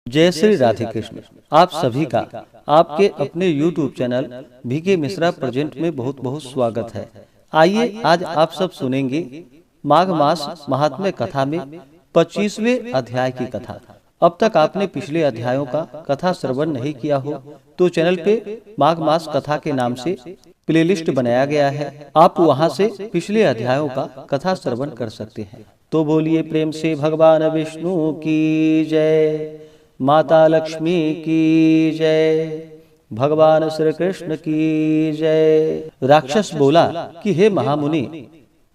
जय श्री राधे कृष्ण। आप सभी का आपके अपने YouTube channel VK Mishra present में बहुत बहुत स्वागत है। आइए आज आप सब सुनेंगे माघ मास महात्म्य कथा में 25वें अध्याय की कथा। अब तक आपने पिछले अध्यायों का कथा श्रवण नहीं किया हो तो चैनल पे माघ मास कथा के नाम से प्लेलिस्ट बनाया गया है, आप वहां से पिछले अध्यायों का कथा श्रवण कर सकते हैं। तो बोलिए प्रेम से भगवान विष्णु की जय, माता लक्ष्मी की जय, भगवान श्री कृष्ण की जय। राक्षस बोला कि हे महामुनि,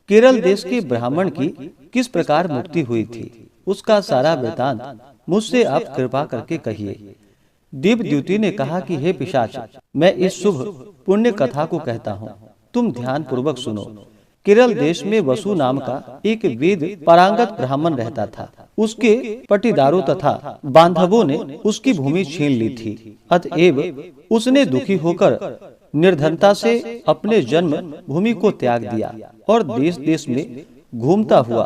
केरल देश के ब्राह्मण की किस प्रकार मुक्ति हुई थी, उसका सारा वृतांत मुझसे आप कृपा करके कहिए। देवद्युति ने कहा कि हे पिशाच, मैं इस शुभ पुण्य कथा को कहता हूँ, तुम ध्यान पूर्वक सुनो। केरल देश में वसु नाम का एक वेद पारंगत ब्राह्मण रहता था। उसके पटीदारों तथा बांधवों ने उसकी भूमि छीन ली थी। अतएव उसने दुखी होकर निर्धनता से अपने जन्म भूमि को त्याग दिया और देश देश में घूमता हुआ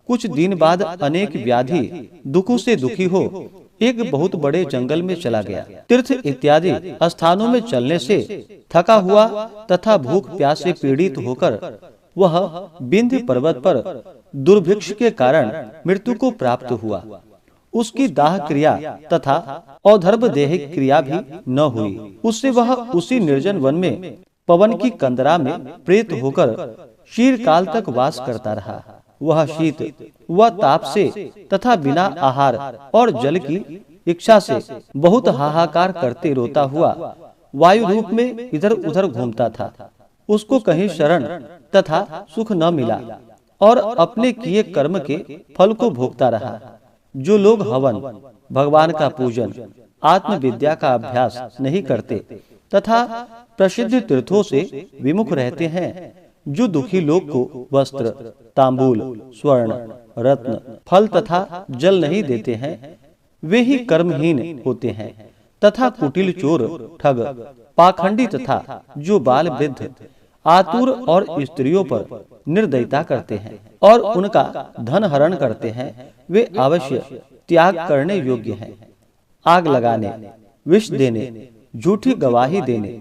कुछ दिन बाद अनेक व्याधि दुखों से दुखी हो एक बहुत बड़े जंगल में चला गया। तीर्थ इत्यादि स्थानों में चलने से थका हुआ तथा भूख प्यास से पीड़ित होकर वह विंध्य पर्वत पर दुर्भिक्ष के कारण मृत्यु को प्राप्त हुआ। उसकी दाह क्रिया तथा औधर्भ देह क्रिया भी न हुई। उससे वह उसी निर्जन वन में पवन की कंदरा में प्रेत होकर चिरकाल तक वास करता रहा। वह शीत व ताप से तथा बिना आहार और जल की इच्छा से बहुत हाहाकार करते रोता हुआ वायु रूप में इधर उधर घूमता था। उसको कहीं शरण तथा सुख न मिला और अपने किए कर्म के फल को भोगता रहा। जो लोग हवन, भगवान का पूजन, आत्मविद्या का अभ्यास नहीं करते तथा प्रसिद्ध तीर्थों से विमुख रहते हैं, जो दुखी लोग को वस्त्र, तांबूल, स्वर्ण, रत्न, फल तथा जल नहीं देते हैं, वे ही कर्महीन होते हैं तथा कुटिल, चोर, ठग, पाखंडी तथा जो बाल वृद्ध, आतुर और स्त्रियों पर निर्दयता करते हैं और उनका धन हरण करते हैं, वे अवश्य त्याग करने योग्य हैं। आग लगाने, विष देने, झूठी गवाही देने,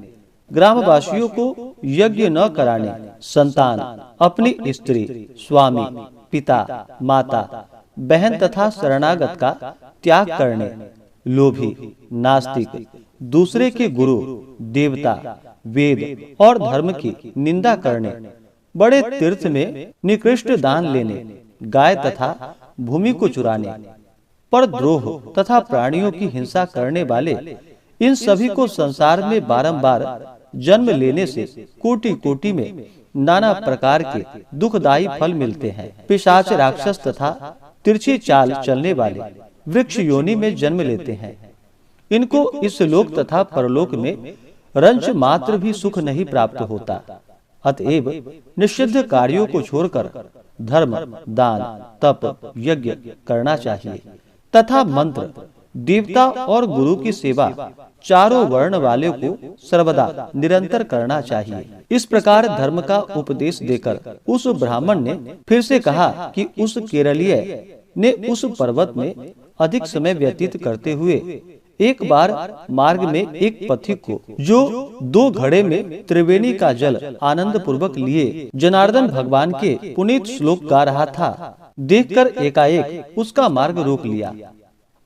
ग्रामवासियों को यज्ञ न कराने, संतान, अपनी स्त्री, स्वामी, पिता, माता, बहन तथा शरणागत का त्याग करने, लोभी, नास्तिक, दूसरे के गुरु, देवता, वेद और धर्म की निंदा करने, बड़े तीर्थ में निकृष्ट दान लेने, गाय तथा भूमि को चुराने, पर द्रोह तथा प्राणियों की हिंसा करने वाले, इन सभी को संसार में बारंबार जन्म लेने से कोटि कोटि में नाना प्रकार के दुखदायी फल मिलते हैं। पिशाच, राक्षस तथा तिरछी चाल चलने वाले वृक्ष योनि में जन्म लेते हैं। इनको इस लोक तथा परलोक में रंच मात्र भी सुख नहीं प्राप्त होता। अतएव निषिद्ध कार्यों को छोड़कर धर्म, दान, तप, यज्ञ करना चाहिए तथा मंत्र, देवता और गुरु की सेवा चारों वर्ण वाले को सर्वदा निरंतर करना चाहिए। इस प्रकार धर्म का उपदेश देकर उस ब्राह्मण ने फिर से कहा कि उस केरलीय ने उस पर्वत में अधिक समय व्यतीत करते हुए एक बार मार्ग में एक पथिक को, जो 2 घड़े में त्रिवेणी का जल आनंद पूर्वक लिए जनार्दन भगवान के पुनीत श्लोक गा रहा था, देखकर एकाएक उसका मार्ग रोक लिया,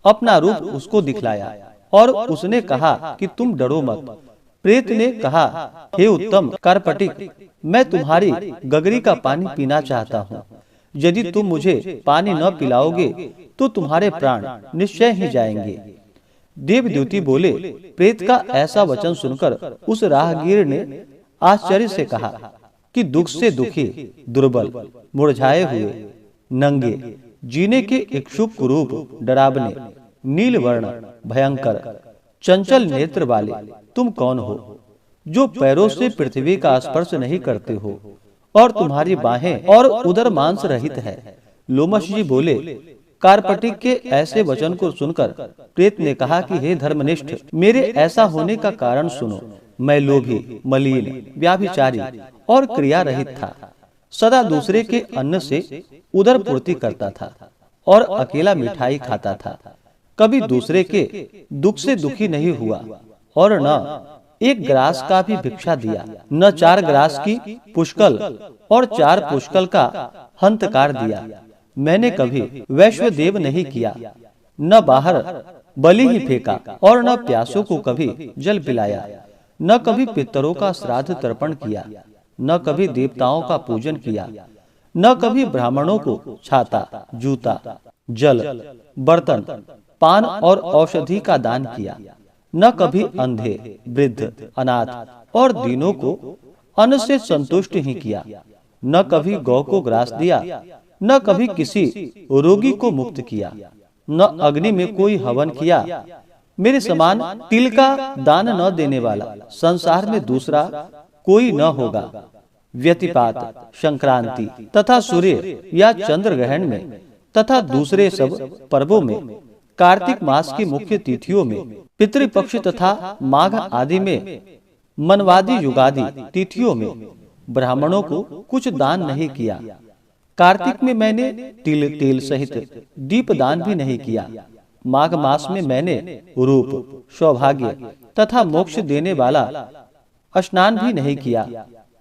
अपना रूप उसको दिखलाया और उसने कहा कि तुम डरो मत। प्रेत ने कहा, हे उत्तम कारपटिक, मैं तुम्हारी गगरी का पानी पीना चाहता हूँ। यदि तुम मुझे पानी न पिलाओगे तो तुम्हारे प्राण निश्चय ही जाएंगे। देवद्युति बोले, प्रेत का ऐसा वचन सुनकर उस राहगीर ने आश्चर्य से कहा कि दुख से दुखी, दुर्बल, मुरझाए हुए, नंगे, जीने के इच्छुक कुरूप, डरावने, नील वर्ण, भयंकर, चंचल नेत्र वाले तुम कौन हो, जो पैरों से पृथ्वी का स्पर्श नहीं करते हो और तुम्हारी बाहें और उदर मांस रहित है। लोमश जी बोले, कारपटिक के ऐसे वचन को सुनकर प्रेत ने कहा कि हे धर्मनिष्ठ, मेरे ऐसा होने का कारण सुनो। मैं लोभी, मलिन, व्याभिचारी और क्रिया रहित था। सदा दूसरे के अन्न से उदर पूर्ति करता था और अकेला मिठाई खाता था। कभी दूसरे के दुख से दुखी नहीं हुआ और न एक ग्रास का भी भिक्षा दिया, न 4 ग्रास की पुष्कल और 4 पुष्कल का हंतकार दिया। मैंने कभी वैश्वदेव नहीं किया, न बाहर बलि ही फेंका और न प्यासों को कभी जल पिलाया, न कभी पितरों का श्राद्ध तर्पण किया, न कभी देवताओं का पूजन किया, न कभी ब्राह्मणों को छाता, जूता, जल, बर्तन, पान और औषधि का दान किया, न कभी अंधे, वृद्ध, अनाथ और दीनों को अन्न से संतुष्ट ही किया, न कभी गौ को ग्रास दिया, न कभी किसी रोगी को मुक्त किया, न अग्नि में कोई हवन किया। मेरे समान तिल का दान न देने वाला संसार में दूसरा कोई न होगा। व्यतिपात, संक्रांति तथा सूर्य या चंद्र ग्रहण में तथा दूसरे सब पर्वों में, कार्तिक मास की मुख्य तिथियों में, पितृपक्ष तथा माघ आदि में, मनवादी युगादि तिथियों में ब्राह्मणों को कुछ दान नहीं किया। कार्तिक में मैंने तिल तेल सहित दीप दान भी नहीं किया। माघ मास में मैंने रूप, सौभाग्य तथा मोक्ष देने वाला स्नान भी नहीं किया।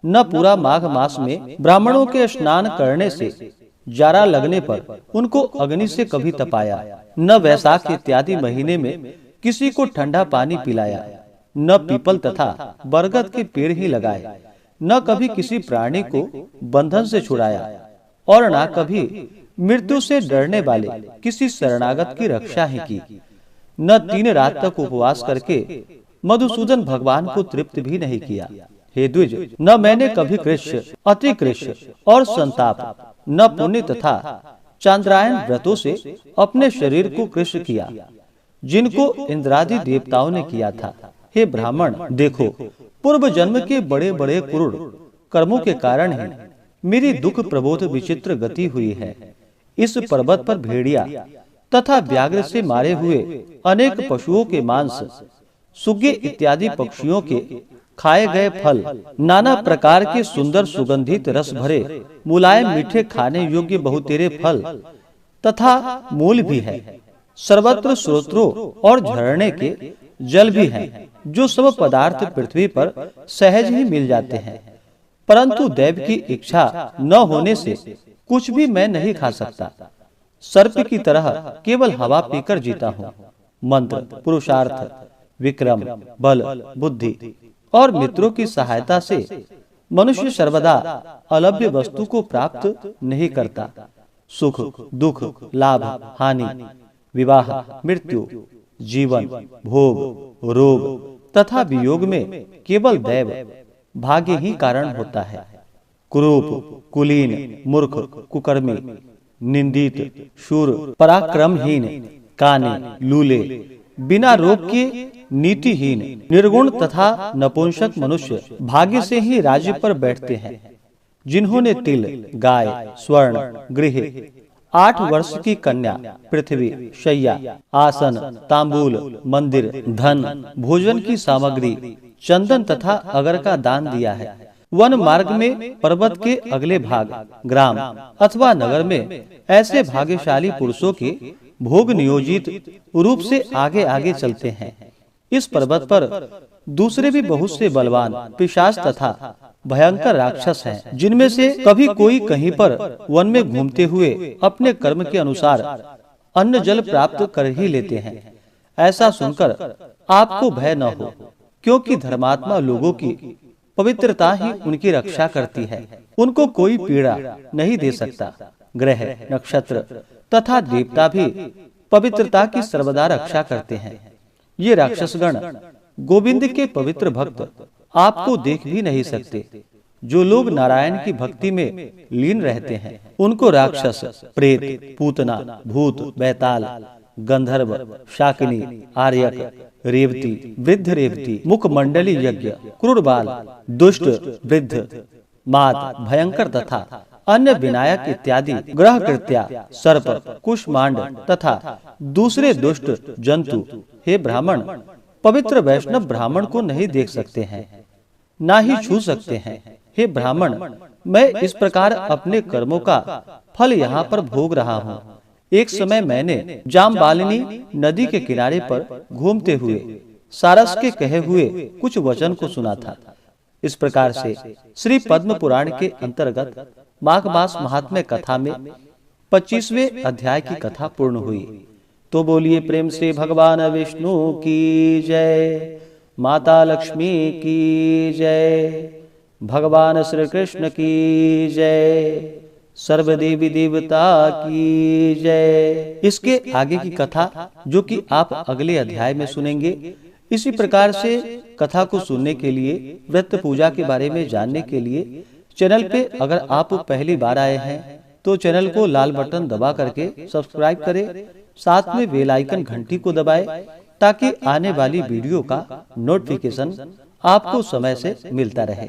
न पूरा माघ मास में ब्राह्मणों के स्नान करने से जारा लगने पर उनको अग्नि से कभी तपाया, न वैशाख इत्यादि महीने में किसी को ठंडा पानी पिलाया, न पीपल तथा बरगद के पेड़ ही लगाए, न कभी किसी प्राणी को बंधन से छुड़ाया और न कभी मृत्यु से डरने वाले किसी शरणागत की रक्षा ही की। न 3 रात तक उपवास करके मधुसूदन भगवान को तृप्त भी नहीं किया। हे द्विज, न मैंने कभी कृष्ण, अतिकृष्ण और संताप, न पुण्य तथा चांद्रायन व्रतों से अपने शरीर को कृष्ण किया, जिनको इंद्रादि देवताओं ने किया था। हे ब्राह्मण, देखो, पूर्व जन्म के बड़े बड़े क्रूर कर्मों के कारण ही मेरी दुख प्रबोध विचित्र गति हुई है। इस पर्वत पर भेड़िया तथा व्याघ्र से मारे हुए अनेक पशुओं के मांस, सुगे इत्यादि पक्षियों के खाए गए फल, नाना प्रकार के सुंदर सुगंधित रस भरे मुलायम मीठे खाने योग्य बहुतेरे फल तथा मूल भी है। सर्वत्र स्रोतों और झरने के जल भी हैं, जो सब पदार्थ पृथ्वी पर सहज ही मिल जाते हैं, परंतु देव की इच्छा न होने से कुछ भी मैं नहीं खा सकता। सर्प की तरह केवल हवा पीकर जीता हूँ। मंत्र, पुरुषार्थ, विक्रम, बल, बुद्धि और मित्रों की सहायता से मनुष्य सर्वदा अलभ्य वस्तु को प्राप्त नहीं करता। सुख, दुख, लाभ, हानि, विवाह, मृत्यु, जीवन, भोग, रोग तथा वियोग में केवल दैव भाग्य ही कारण होता है। कुरूप, कुलीन, मूर्ख, कुकर्मी, निंदित, शूर, पराक्रमहीन, काने, लूले, बिना रोग के नीतिहीन, निर्गुण तथा नपुंसक मनुष्य भाग्य से ही राज्य पर बैठते हैं। जिन्होंने तिल, गाय, स्वर्ण, गृह, 8 वर्ष की कन्या, पृथ्वी, शैया, आसन, तांबूल, मंदिर, धन, भोजन की सामग्री, चंदन तथा अगर का दान दिया है। वन मार्ग में पर्वत के अगले भाग, ग्राम अथवा नगर में ऐसे भाग्यशाली पुरुषों के भोग नियोजित रूप से आगे आगे चलते हैं। इस पर्वत पर दूसरे भी बहुत से बलवान पिशाच तथा भयंकर राक्षस हैं, जिनमें से कभी कोई कहीं पर वन में घूमते हुए अपने कर्म के अनुसार अन्न जल प्राप्त कर ही लेते हैं। ऐसा सुनकर आपको भय न हो, क्योंकि धर्मात्मा लोगों की पवित्रता ही उनकी रक्षा करती है। उनको कोई पीड़ा नहीं दे सकता। ग्रह, नक्षत्र तथा देवता भी पवित्रता की सर्वदा रक्षा करते हैं। ये राक्षसगण गोविंद के पवित्र भक्त आपको देख भी नहीं सकते। जो लोग नारायण की भक्ति में लीन रहते हैं, उनको राक्षस, प्रेत, पूतना, भूत, बैताल, गंधर्व, शाकिनी, आर्यक, रेवती, वृद्ध रेवती, मुखमंडली यज्ञ, क्रूरबाल, दुष्ट, वृद्ध, मात, भयंकर तथा अन्य विनायक इत्यादि ग्रह कृत्या, सर्प, कुष्मांड तथा दूसरे दुष्ट जंतु, हे ब्राह्मण, पवित्र वैष्णव ब्राह्मण को नहीं देख सकते हैं, ना ही छू सकते हैं। हे ब्राह्मण, मैं इस प्रकार अपने कर्मों का फल यहाँ पर भोग रहा हूँ। एक समय मैंने जामबालिनी नदी के किनारे पर घूमते हुए सारस के कहे हुए कुछ वचन को सुना था। इस प्रकार से श्री पद्म पुराण के अंतर्गत माघ मास महात्म्य कथा में 25वें अध्याय की कथा पूर्ण हुई। तो बोलिए प्रेम से भगवान विष्णु की जय, माता लक्ष्मी की जय, भगवान श्री कृष्ण की जय, सर्वदेवी देवता की जय। इसके आगे की कथा जो कि आप अगले अध्याय में सुनेंगे। इसी प्रकार से कथा को सुनने के लिए, व्रत पूजा के बारे में जानने के लिए चैनल पे अगर आप पहली बार आए हैं तो चैनल को लाल बटन दबा करके सब्सक्राइब करें, साथ में बेल आइकन घंटी को दबाएं ताकि आने वाली वीडियो का नोटिफिकेशन आपको समय से मिलता रहे।